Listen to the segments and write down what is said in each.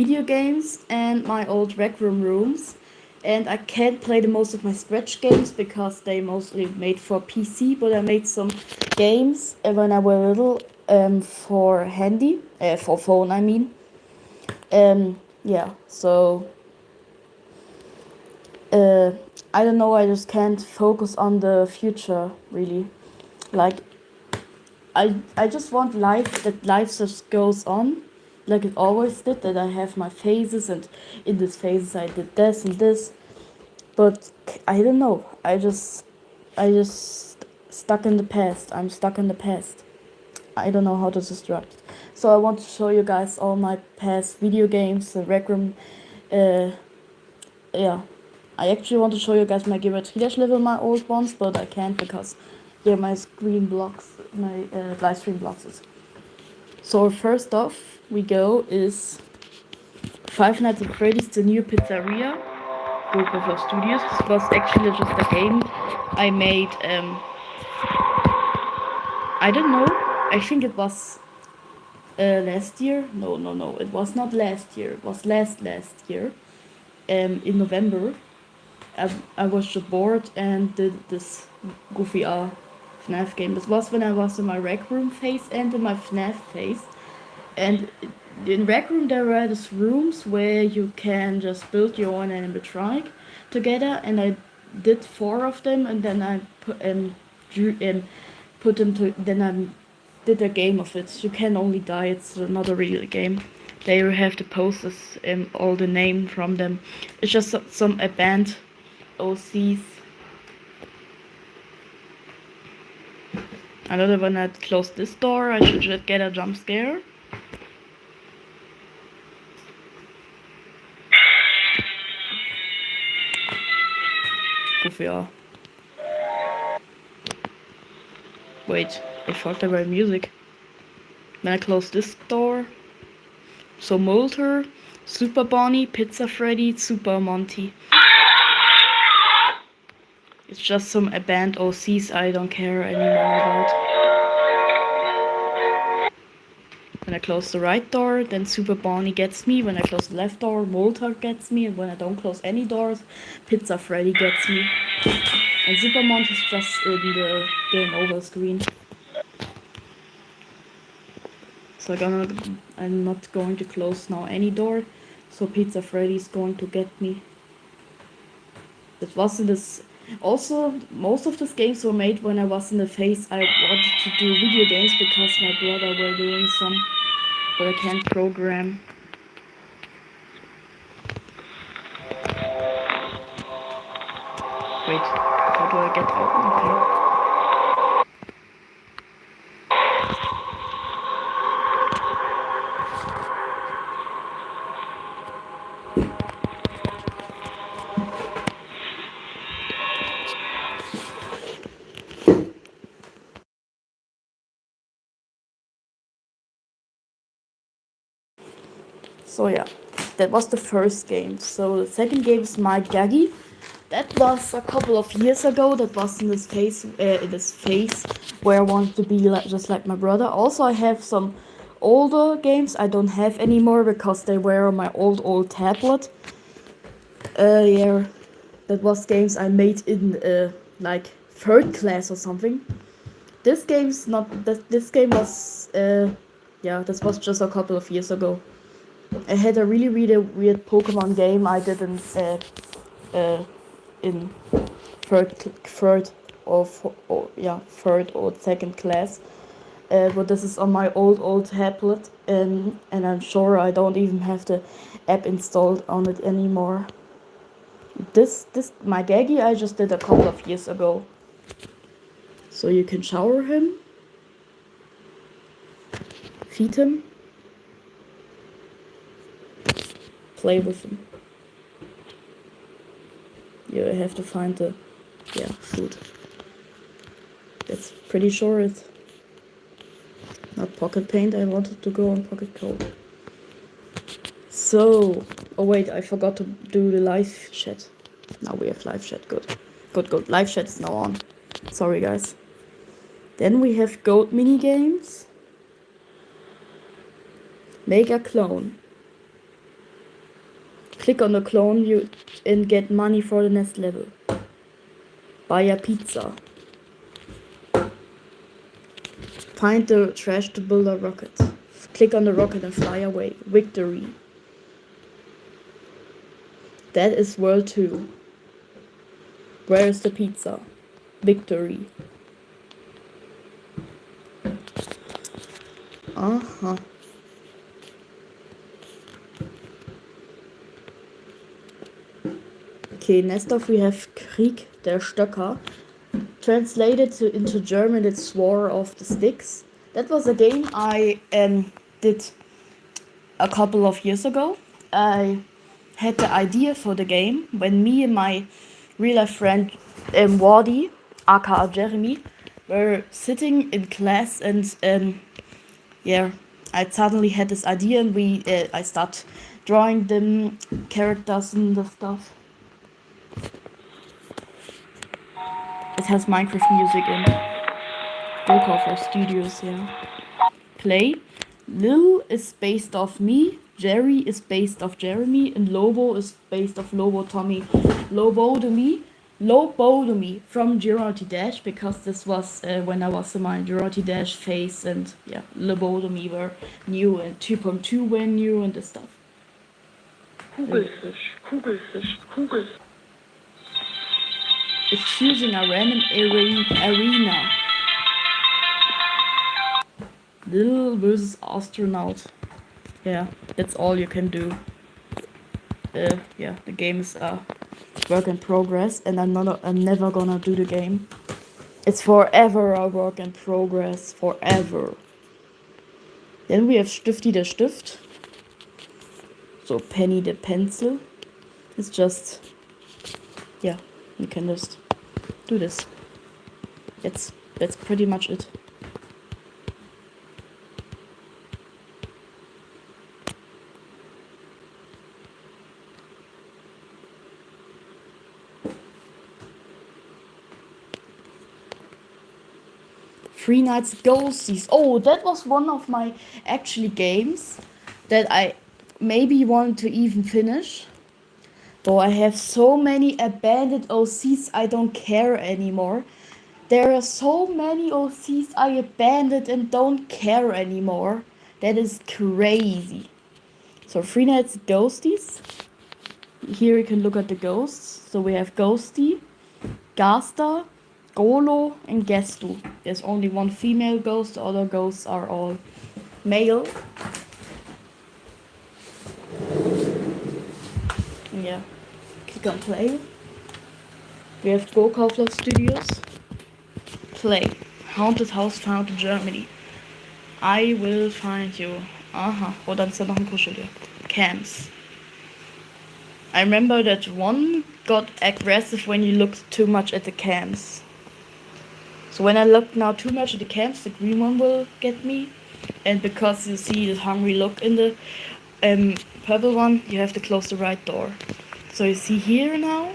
video games and my old rec room rooms. And I can't play the most of my Scratch games because they mostly made for PC, but I made some games when I was little for handy, for phone I mean. Yeah, so I don't know, I just can't focus on the future really. Like I just want life just goes on like it always did, that I have my phases and in these phases I did this and this. But I don't know. I just stuck in the past. I'm stuck in the past. I don't know how to distract. So I want to show you guys all my past video games, the Rec Room. Yeah, I actually want to show you guys my Geometry Dash level, my old ones, but I can't because they're my screen blocks, my live stream blocks. So first off, we go is Five Nights at Freddy's: The New Pizzeria. Buffalo Studios. This was actually just a game I made. I don't know. I think it was last year. No. It was not last year. It was last year. In November, I was just bored and did this goofy FNAF game. This was when I was in my Rec Room phase and in my FNAF phase. And in Rec Room there were these rooms where you can just build your own animatronic together, and I did 4 of them, and then I put them to. Then I did a game of it. You can only die. It's not a real game. There you have the posters and all the name from them. It's just some abandoned OCs. I know that when I close this door, I should just get a jump scare. Goofy. Wait, I fucked up my music. When I close this door. So Molter, Super Bonnie, Pizza Freddy, Super Monty. It's just some abandoned OCs I don't care anymore about. When I close the right door, then Super Bonnie gets me. When I close the left door, Molter gets me. And when I don't close any doors, Pizza Freddy gets me. And Super Monty's just in the game over screen. So I'm not going to close now any door. So Pizza Freddy is going to get me. It was in this. Also, most of these games were made when I was in the phase I wanted to do video games because my brother were doing some, but I can't program. Wait, how do I get out? Okay. So yeah, that was the first game. So the second game is My Gaggy. That was a couple of years ago. That was in this phase where I wanted to be just like my brother. Also, I have some older games I don't have anymore because they were on my old tablet. Yeah, that was games I made in like 3rd class or something. This game's not. This game was yeah, this was just a couple of years ago. I had a really weird Pokemon game I did in third or 2nd class. But this is on my old tablet, and I'm sure I don't even have the app installed on it anymore. This My Gaggy I just did a couple of years ago. So you can shower him, feed him, play with him. You have to find the food. That's pretty sure it's not Pocket Paint. I wanted to go on Pocket Code. So, oh wait, I forgot to do the live chat. Now we have live chat. Good. Live chat is now on. Sorry guys. Then we have Goat mini games. Make a clone. Click on the clone you and get money for the next level. Buy a pizza. Find the trash to build a rocket. Click on the rocket and fly away. Victory. That is world 2. Where is the pizza? Victory. Uh-huh. Okay, next up we have Krieg der Stöcker. Translated into German, it's War of the Sticks. That was a game I did a couple of years ago. I had the idea for the game when me and my real life friend Wadi, aka Jeremy, were sitting in class and yeah, I suddenly had this idea and I start drawing them characters and the stuff. It has Minecraft music in. Go for Studios, yeah. Play. Lil is based off me, Jerry is based off Jeremy, and Lobo is based off Lobo Tommy. Lobotomy from Girardi Dash, because this was when I was in my Girardi Dash phase, and yeah, Lobotomy were new and 2.2 were new and this stuff. Kugelfisch, Kugelfisch, Kugelfisch. It's choosing a random arena. Lil versus astronaut. Yeah, that's all you can do. Yeah, the game is a work in progress, and I'm never gonna do the game. It's forever a work in progress, forever. Then we have Stifty der Stift. So Penny the pencil. It's just, yeah, you can just do this. That's pretty much it. Three Nights Ghosties. Oh, that was one of my actually games that I maybe want to even finish. Though I have so many abandoned OCs, I don't care anymore. There are so many OCs I abandoned and don't care anymore. That is crazy. So Three Nights Ghosties. Here you can look at the ghosts. So we have Ghosty, Gasta, Golo, and Gestu. There's only one female ghost, the other ghosts are all male. Yeah. Click on play. We have Go-Kaufler Studios. Play. Haunted House found in Germany. I will find you. Aha. Oh, dann ist da noch ein Kuscheltier. Camps. I remember that one got aggressive when you looked too much at the cams. So when I look now too much at the cams, the green one will get me. And because you see the hungry look in the purple one, you have to close the right door. So you see here now.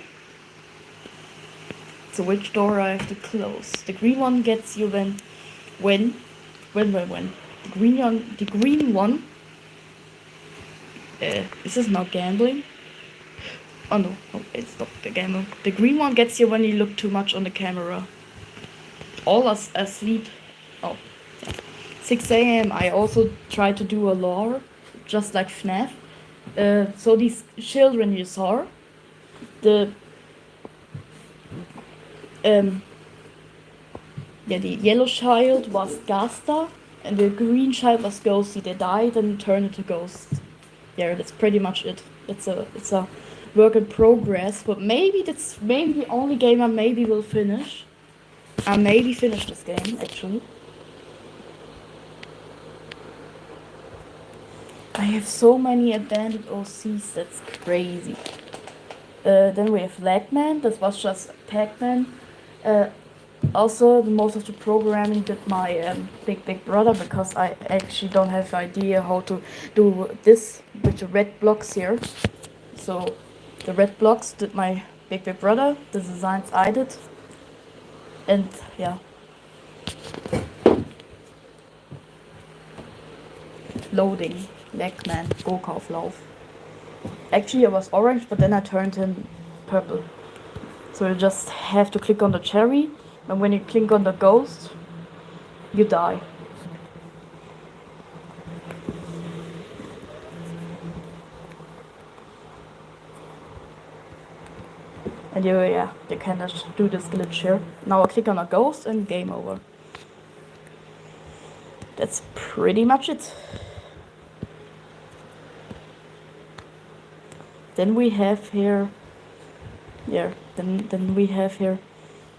So which door I have to close? The green one gets you when. The green one. Is this not gambling? Oh no, it's not the gambling. The green one gets you when you look too much on the camera. All us asleep. Oh, yeah. 6 a.m. I also try to do a lore, just like FNAF. So these children you saw, the yellow child was Gasta, and the green child was Ghosty. They died and turned into ghosts. Yeah, that's pretty much it. It's a work in progress, but maybe the only game I maybe will finish. I maybe finish this game actually. I have so many abandoned OCs, that's crazy. Then we have Lagman, this was just Pac-Man. Also, most of the programming did my big brother, because I actually don't have idea how to do this with the red blocks here. So the red blocks did my big brother, the designs I did. And yeah. Loading, Lagman, Go-Kauflauf. Actually, it was orange, but then I turned him purple. So you just have to click on the cherry, and when you click on the ghost, you die. And you can just do this glitch here. Now I click on a ghost and game over. That's pretty much it. Then we have here, then we have here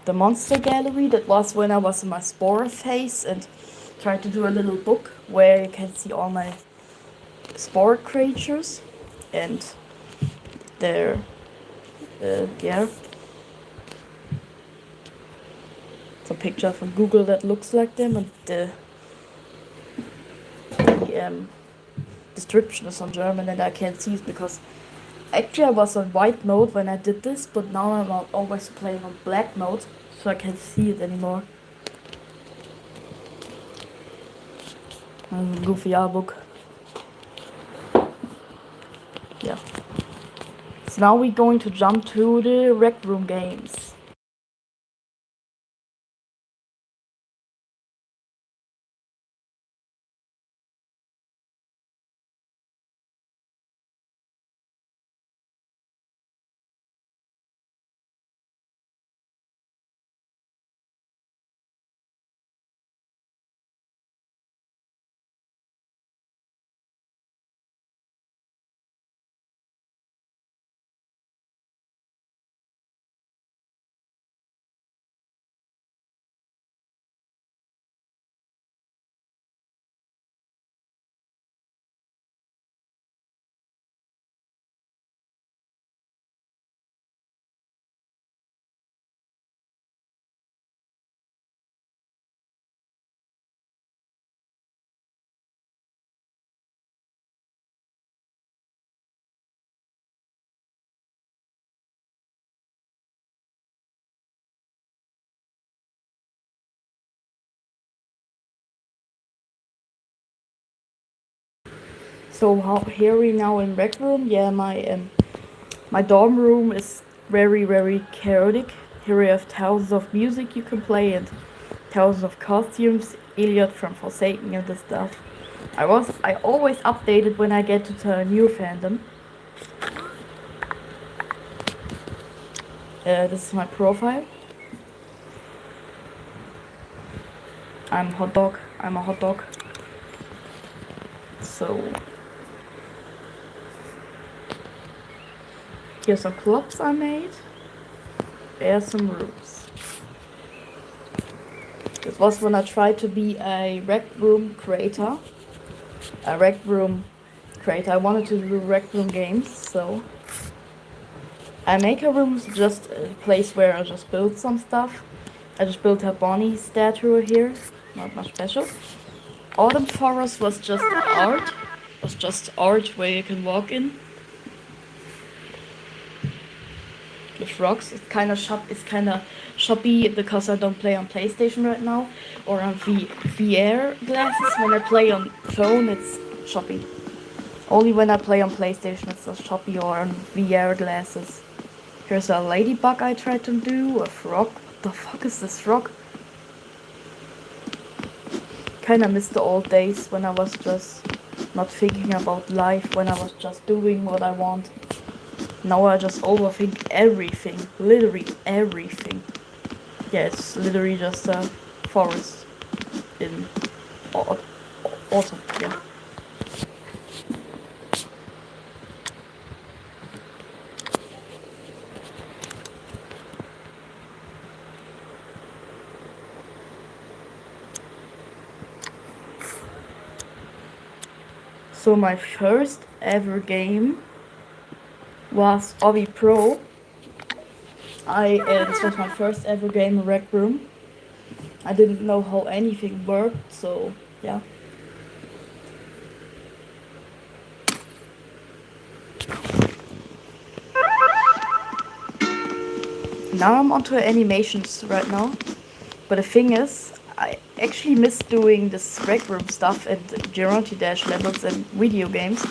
the monster gallery. That was when I was in my spore phase and tried to do a little book where you can see all my spore creatures and their some picture from Google that looks like them, and the description is on German and I can't see it because actually I was on white mode when I did this, but now I'm always playing on black mode, so I can't see it anymore. Goofy art book. Yeah. So now we're going to jump to the Rec Room games. So here we now in Rec Room. Yeah, my dorm room is very chaotic. Here we have thousands of music you can play and thousands of costumes. Elliot from Forsaken and this stuff. I always update it when I get to the new fandom. This is my profile. I'm a hot dog. So here's some clubs I made. There's some rooms. This was when I tried to be a Rec Room creator. I wanted to do Rec Room games, so I make a room just a place where I just build some stuff. I just built a Bonnie statue here, not much special. Autumn Forest was just art where you can walk in. With rocks, it's kind of shoppy because I don't play on PlayStation right now or on VR glasses. When I play on phone, it's shoppy. Only when I play on PlayStation, it's not shoppy or on VR glasses. Here's a ladybug I tried to do, a frog. What the fuck is this frog? Kinda miss the old days when I was just not thinking about life, when I was just doing what I want. Now I just overthink everything, literally everything. Yeah, it's literally just a forest in autumn, yeah. So my first ever game was Obby Pro. This was my first ever game in Rec Room. I didn't know how anything worked, so yeah. Now I'm onto animations right now. But the thing is, I actually miss doing this Rec Room stuff and Geronti Dash levels and video games.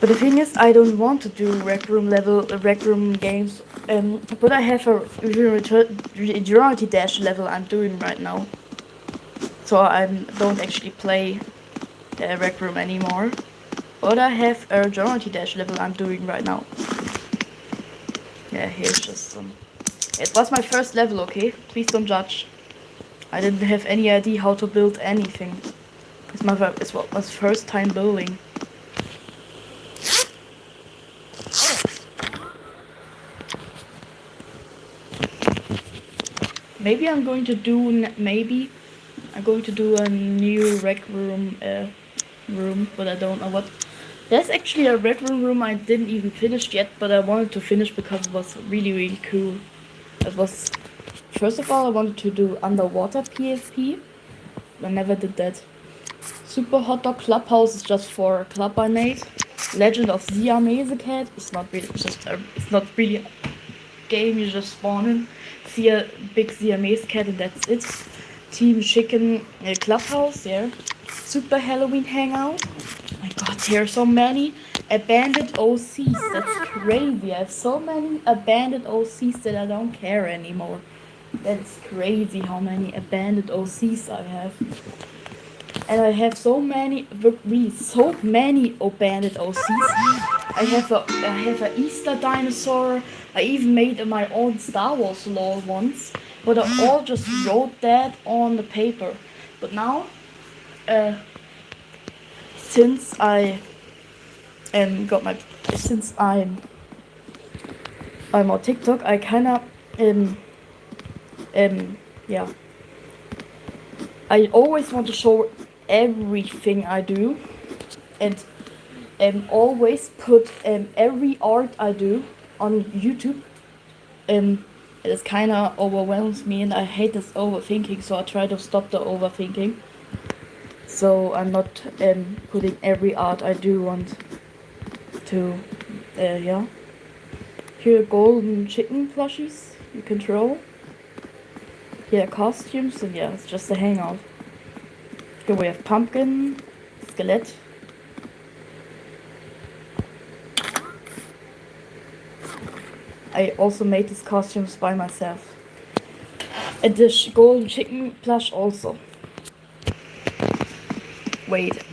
But the thing is, I don't want to do rec room games. But I have a Durante Dash level I'm doing right now. So I don't actually play rec room anymore. But I have a Durante Dash level I'm doing right now. Yeah, here's just some. It was my first level, okay? Please don't judge. I didn't have any idea how to build anything. It's what was first time building. Maybe I'm going to do a new rec room, but I don't know what. There's actually a rec room I didn't even finish yet, but I wanted to finish because it was really cool. It was first of all I wanted to do underwater PvP. I never did that. Super Hot Dog Clubhouse is just for a club I made. Legend of Siamese Cat is not really it's not really a game. You just spawn in, see a big Siamese cat, and that's it. Team Chicken Clubhouse, yeah. Super Halloween Hangout. My God, there are so many abandoned OCs. That's crazy. I have so many abandoned OCs that I don't care anymore. That's crazy how many abandoned OCs I have. And I have so many abandoned OCs. I have a Easter dinosaur. I even made my own Star Wars lore once, but I all just wrote that on the paper. But now, uh, since I got my since I'm on TikTok, I kinda yeah. I always want to show everything I do, and always put every art I do on YouTube. It kind of overwhelms me, and I hate this overthinking, so I try to stop the overthinking. So I'm not putting every art I do on to yeah. Here are golden chicken plushies you can throw. Here are costumes, and yeah, it's just a hangout. Here we have pumpkin, skeleton. I also made these costumes by myself. And the golden chicken plush also. Wait,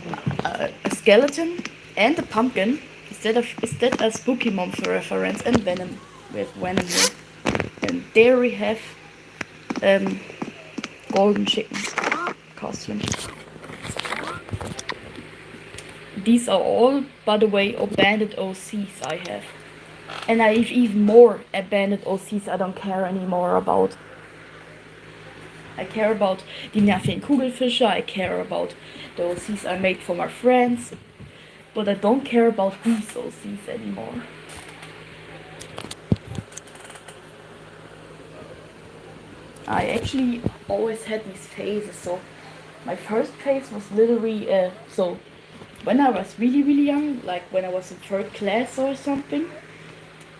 a skeleton and a pumpkin. Is that a spooky monster reference? And Venom. We have Venom here. And there we have golden chicken costume. These are all, by the way, abandoned OCs I have. And I have even more abandoned OCs I don't care anymore about. I care about die nervigen Kugelfische, I care about the OCs I made for my friends, but I don't care about these OCs anymore. I actually always had these phases, so my first phase was literally, so when I was really young, like when I was in third class or something,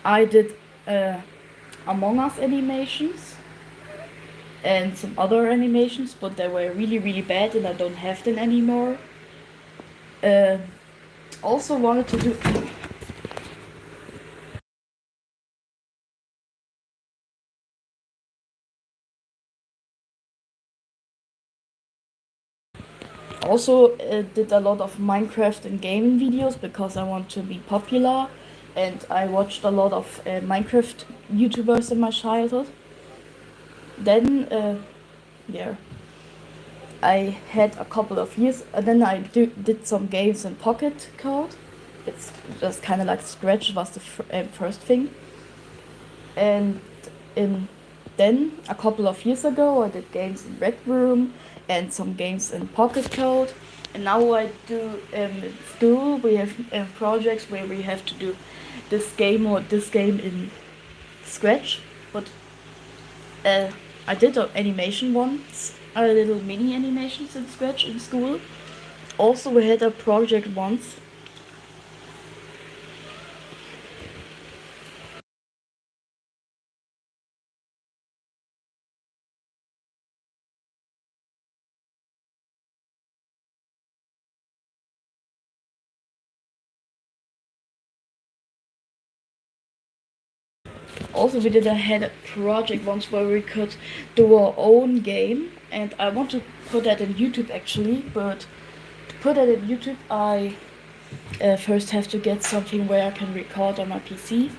I did Among Us animations and some other animations, but they were really bad and I don't have them anymore. Also wanted to do did a lot of Minecraft and gaming videos because I want to be popular, and I watched a lot of Minecraft YouTubers in my childhood. Then yeah, I had a couple of years, and then I did some games in Pocket Code. It's just kind of like Scratch was the first thing, and in then a couple of years ago I did games in Red Room and some games in Pocket Code, and now I do in school we have projects where we have to do this game or this game in Scratch, but I did an animation once, a little mini animations in Scratch in school. Also we had a project once Also, we did had a project once where we could do our own game, and I want to put that in YouTube actually. But to put that in YouTube, I first have to get something where I can record on my PC.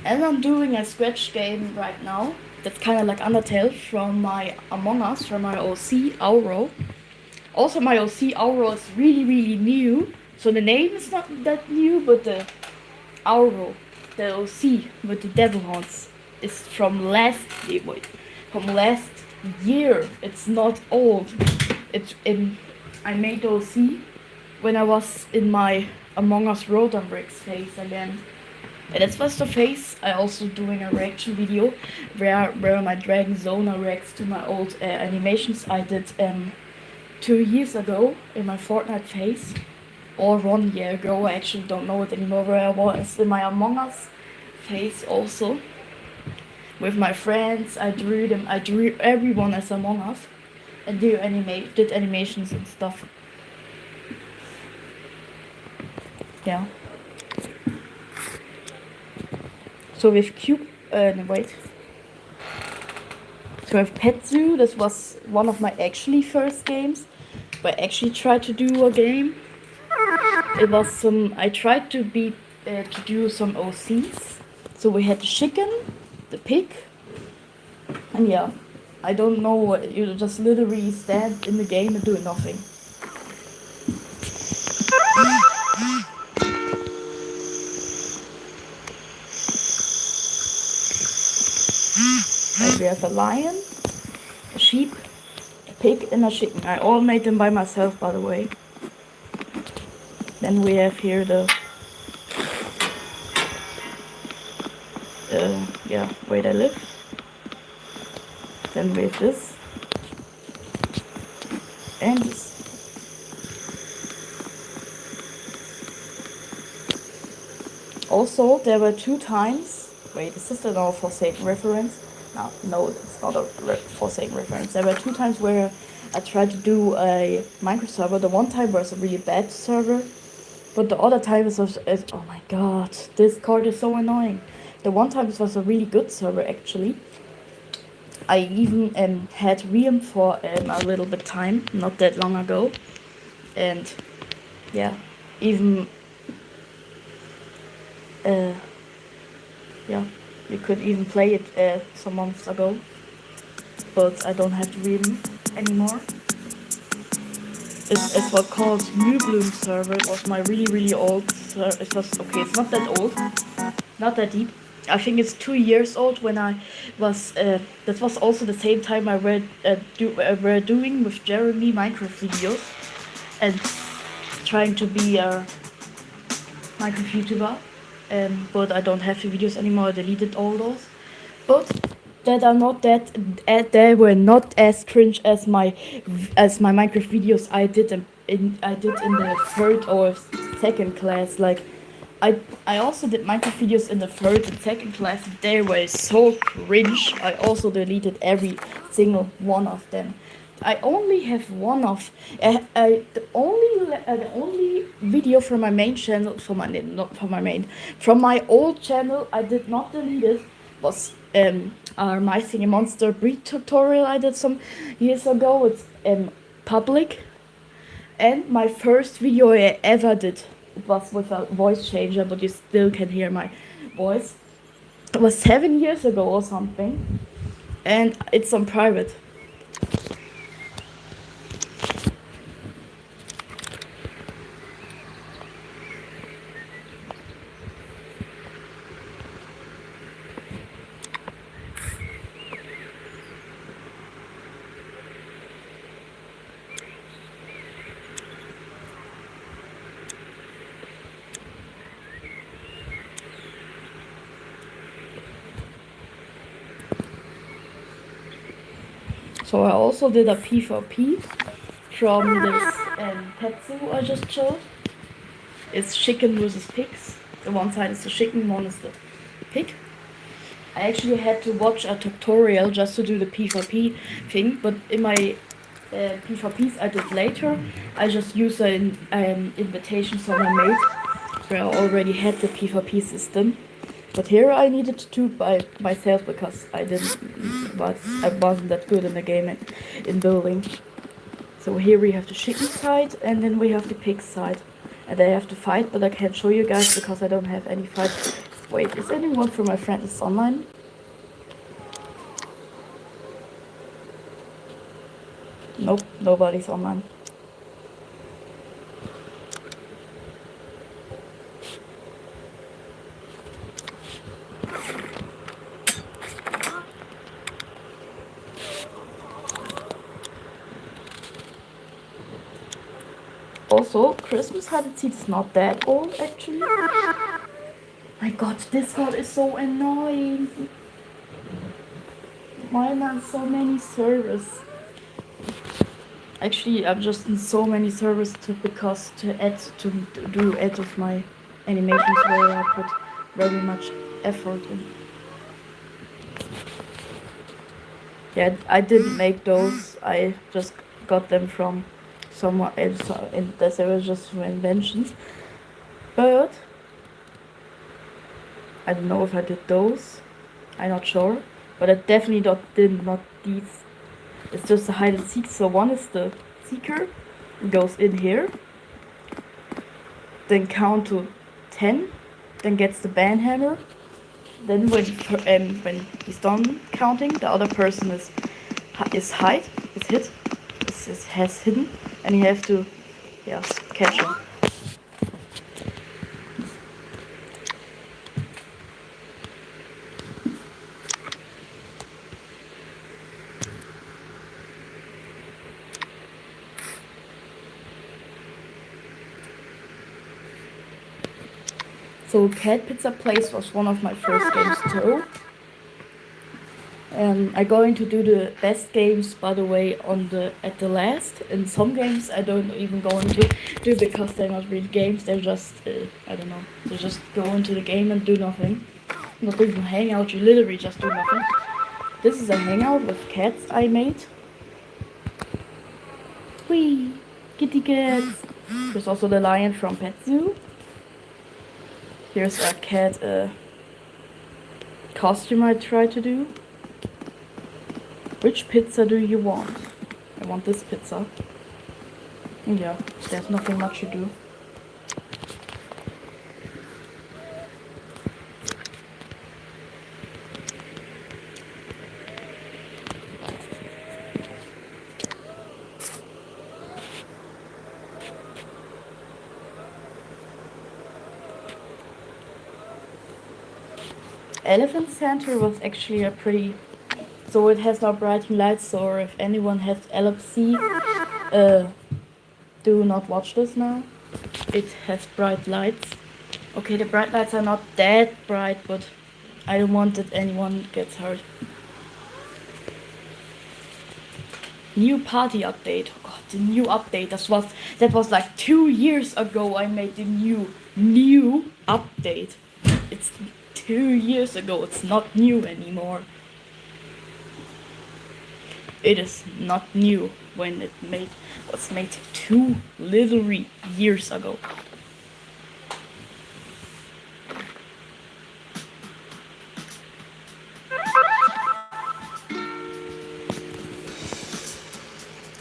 And I'm doing a Scratch game right now. That's kind of like Undertale from my Among Us, from my OC Auro. Also, my OC Auro is really new. So the name is not that new, but the Auro, the OC with the devil horns, is from from last year. It's not old. It's in. I made the OC when I was in my Among Us Rotom Bricks phase again. And that's was the phase. I also doing a reaction video where my Dragon Zona reacts to my old animations I did 2 years ago in my Fortnite phase. Or 1 year ago, I actually don't know it anymore, where I was in my Among Us phase also. With my friends, I drew everyone as Among Us. And did animations and stuff. Yeah. So with Cube, no, wait. So with Pet Zoo, this was one of my actually first games. Where I actually tried to do a game. It was I tried to do some OCs. So we had the chicken, the pig, and yeah. I don't know what, you just literally stand in the game and do nothing. Like we have a lion, a sheep, a pig, and a chicken. I all made them by myself, by the way. Then we have here the where they live. Then we have this and this. Also, there were 2 times. Wait, is this a Forsaken reference? No, it's not a Forsaken reference. There were 2 times where I tried to do a Minecraft server. The one time was a really bad server, but the other time was oh my god, this card is so annoying. The one time it was a really good server actually. I even had Realm for a little bit time, not that long ago, and yeah, even you could even play it some months ago, but I don't have Realm anymore. It's what called New Bloom server. It was my really old server. It was okay. It's not that old, not that deep. I think it's 2 years old when I was. That was also the same time I were doing with Jeremy Minecraft videos and trying to be a Minecraft YouTuber. But I don't have the videos anymore. I deleted all those. But that are not that. They were not as cringe as my Minecraft videos I did in the 3rd or 2nd class. Like I also did Minecraft videos in the 3rd and 2nd class. They were so cringe. I also deleted every single one of them. I only have one of the only video from my main channel from my old channel I did not delete it was my Singing Monster breed tutorial I did some years ago. It's public, and my first video I ever did, it was with a voice changer, but you still can hear my voice. It was 7 years ago or something, and it's on private. So I also did a PvP from this pet zoo I just showed. It's chicken versus pigs. The one side is the chicken, one is the pig. I actually had to watch a tutorial just to do the PvP thing, but in my PvPs I did later, I just used an invitation someone made, where I already had the PvP system. But here I needed to by myself because I wasn't that good in the game in building. So here we have the chicken side and then we have the pig side. And they have to fight, but I can't show you guys because I don't have any fight. Wait, is anyone from my friends online? Nope, nobody's online. Also, Christmas hide and seek is not that old actually. My god, this one is so annoying. Why am I on so many servers? Actually, I'm just in so many servers to do add of my animations where I put very much effort in. Yeah, I didn't make those. I just got them from someone else, and they were just inventions. But I don't know if I did those. I'm not sure. But I definitely did not these. It's just a hide and seek. So one is the seeker, goes in here, then count to 10, then gets the banhammer. Then when he's done counting, the other person is hit, has hidden, and you have to catch him. So Cat Pizza Place was one of my first games too. I'm going to do the best games, by the way, at the last. In some games I don't even go into do because they're not really games. They're just I don't know. They just go into the game and do nothing. Not even hang out. You literally just do nothing. This is a hangout with cats I made. Whee! Kitty cats! There's also the lion from Pet Zoo. Here's a cat costume I tried to do. Which pizza do you want? I want this pizza. Yeah, there's nothing much to do. Elephant Center was actually a pretty... So it has no brightening lights, so if anyone has epilepsy, do not watch this now. It has bright lights. Okay, the bright lights are not that bright, but I don't want that anyone gets hurt. New party update. Oh god, the new update. That was like 2 years ago I made the new update. It's 2 years ago. It's not new anymore. It is not new when it was made 2 literally years ago.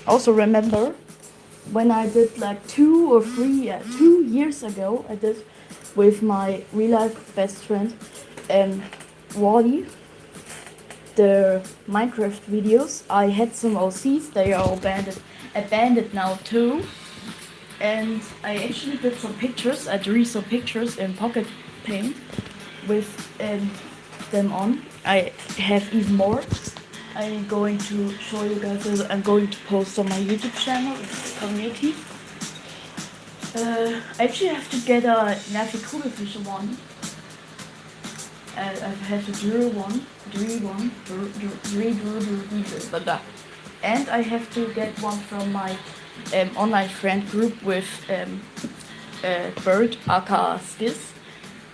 Also remember when I did like 2 years ago, I did with my real life best friend Wally, the Minecraft videos. I had some OCs, they are all abandoned now too. And I actually did some pictures, I drew some pictures in Pocket Paint with them on. I have even more. I'm going to show you guys. I'm going to post on my YouTube channel, it's community. I actually have to get a Navi Kugelfischer one. I have to draw one. And I have to get one from my online friend group with Bird, aka Skis,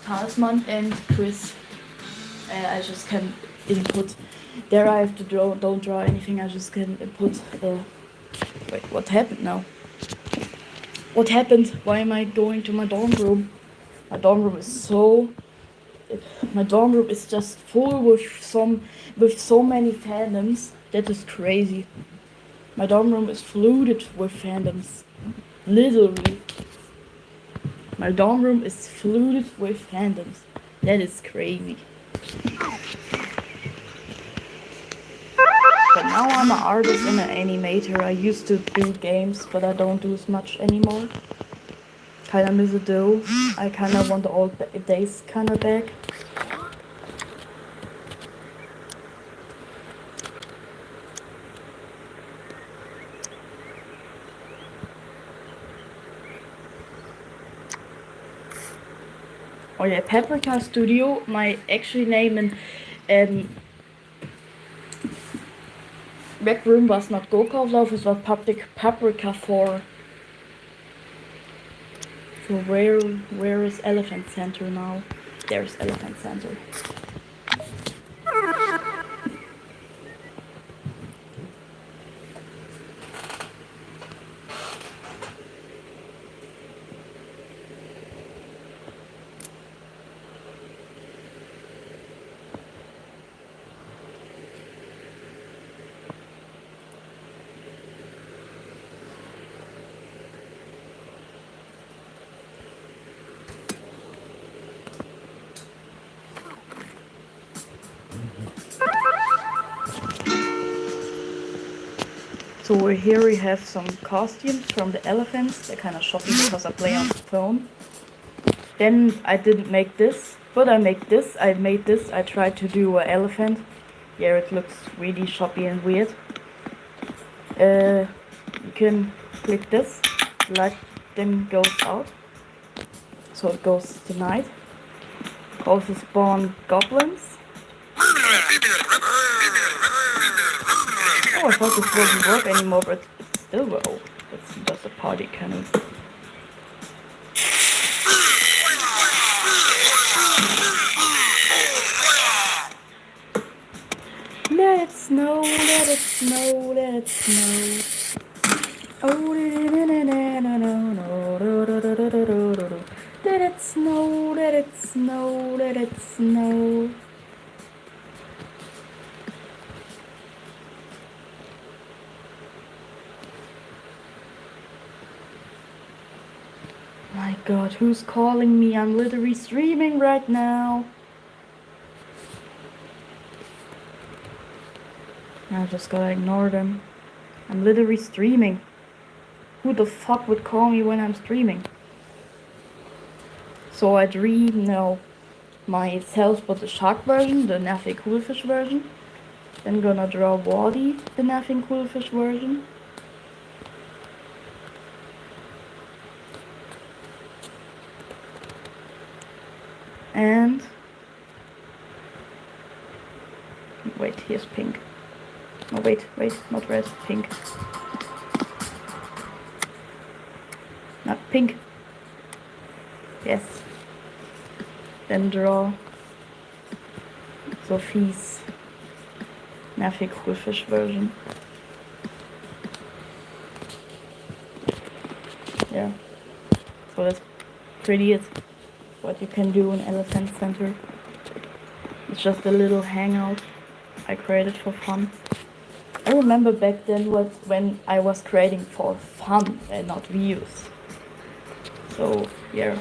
Talisman, and Chris. I just can input. There I have to draw. Don't draw anything. I just can input. Wait, what happened now? What happened? Why am I going to my dorm room? My dorm room is so My dorm room is just full with so many fandoms. That is crazy. My dorm room is flooded with fandoms. Literally. My dorm room is flooded with fandoms. That is crazy. But now I'm an artist and an animator. I used to do games, but I don't do as much anymore. Kinda miss it though. I kinda want the old days kinda back. Oh yeah, Paprika Studio. My actual name in Rec Room was not Gurkauflauf, it was Paprika 4. So where is Elephant Center now? There's Elephant Center. So here we have some costumes from the elephants. They're kind of shoppy because I play on the phone. Then I didn't make this, but I made this. I tried to do an elephant. Yeah, it looks really shoppy and weird. You can click this. Light then goes out. So it goes tonight. Also spawn goblins. Oh, I thought this wouldn't work anymore, but it still will. It's just a party cannon. Let it snow, let it snow, let it snow. Oh, let it snow, let it snow, let it snow. My god, who's calling me? I'm literally streaming right now. I just gotta ignore them. I'm literally streaming. Who the fuck would call me when I'm streaming? So I dream now myself with the shark version, the nothing cool fish version. Then gonna draw Wally, the nothing cool fish version. And wait, here's pink. Oh wait, not red, pink. Not pink. Yes. Then draw Sophie's nothing cool fish version. Yeah. So that's pretty it. What you can do in Elephant Center. It's just a little hangout I created for fun. I remember back then when I was creating for fun and not views. So yeah.